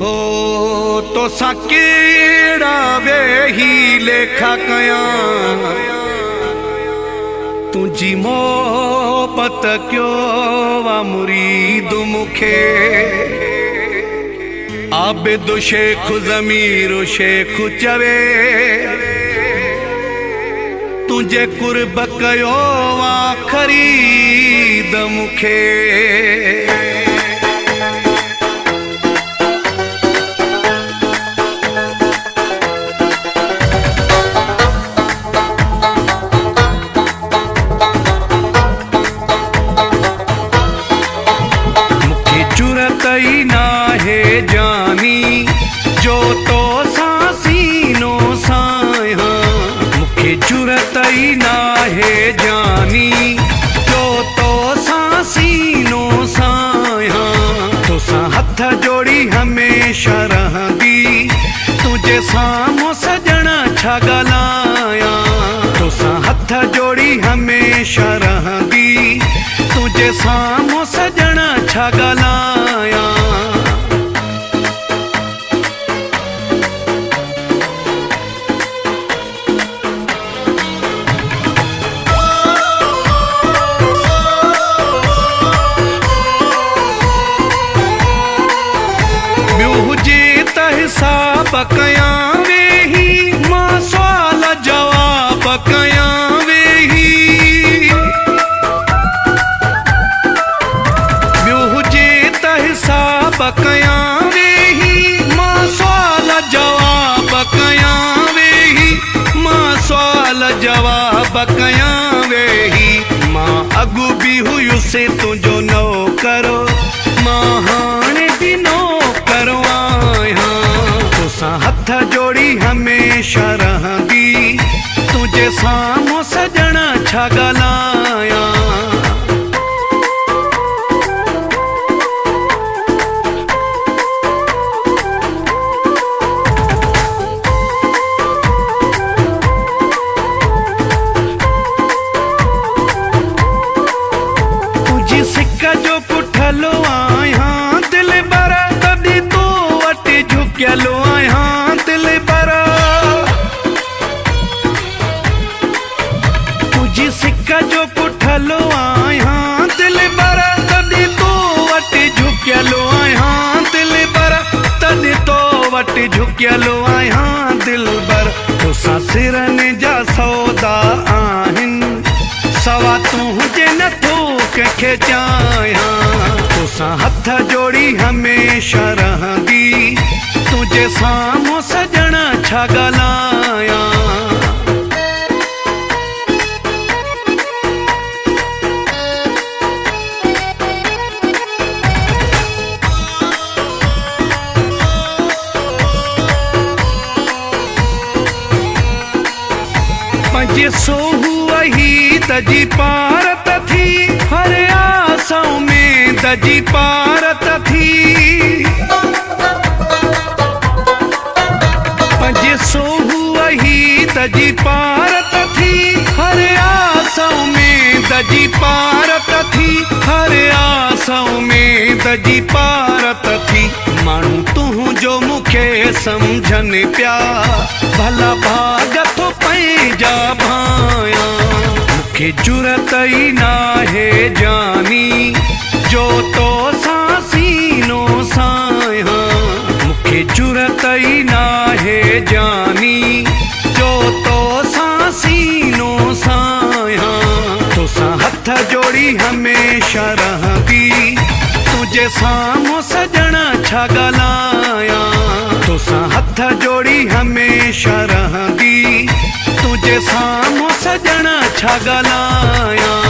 हो तो साकेड़ा वे ही लेखा कया तुझी मोहब्बत क्यों वा मुरीद मुखे आबिद शेख ज़मीर शेख चवे तुझे कुर्ब कयो वा खरीद मुखे ही ना है जानी जो तो सांसीनो साया मुखे जुरत ही ना है जानी जो तो सांसीनो साया तो सा हथ जोड़ी हमेशा रहंदी तुझे सामो सजना छा गलाया तो सा हथ जोड़ी हमेशा रहंदी तुझे सामो सजना छा गलाया हिसाब कया वे ही मां सवाल जवाब कया वे ही ॿियो हुजे त हिसाब कया वे ही मां सवाल जवाब कया वे ही मां सवाल जवाब कया वे ही मां अॻु बि हुयुसि तुंहिंजो नो करो मां हाणे बि नो करो आहियां हथ जोड़ी हमेशा रहंदी तुझे सामो सजना छा गलाया तुझी सिक जो पुठलो आया दिल बर तॾहिं तो वटि झुकियलो आया सिक्का जो पुठलो आया दिल बर तॾहिं तो वटि झुकियलो आया दिल बर तॾहिं तो वटि झुकियलो आया दिल बर तोसां सिरनि जा सौदा आहिनि सवा तूं हुजे नथो कंहिंखे चाहियां तोसां हथ जोड़ी हमेशा रहंदी तुझे साम्हूं सजणा छा ॻाल्हायां सोहू वही दजी पारत थी हर आसाओं में दजी पारत थी पंजे सोहू वही दजी पारत थी हर आसाओं में दजी पारत थी हर आसाओं में दजी पारत थी माण्हू तूं जो मुखे समझन पिया भला भाग तो पंहिंजा भाया मुखे जुरत ही ना है जानी जो तो सांसीनो साया मुखे जुरत ही ना है जानी जो तो सांसीनो साया तो सा हथ जोड़ी हमेशा रहंदी तुझे साम्हूं सजणा छा ॻाल्हायां तोसां हथ जोड़ी हमेशा रहंदी तुझे साम्हूं सजणा छा ॻाल्हायां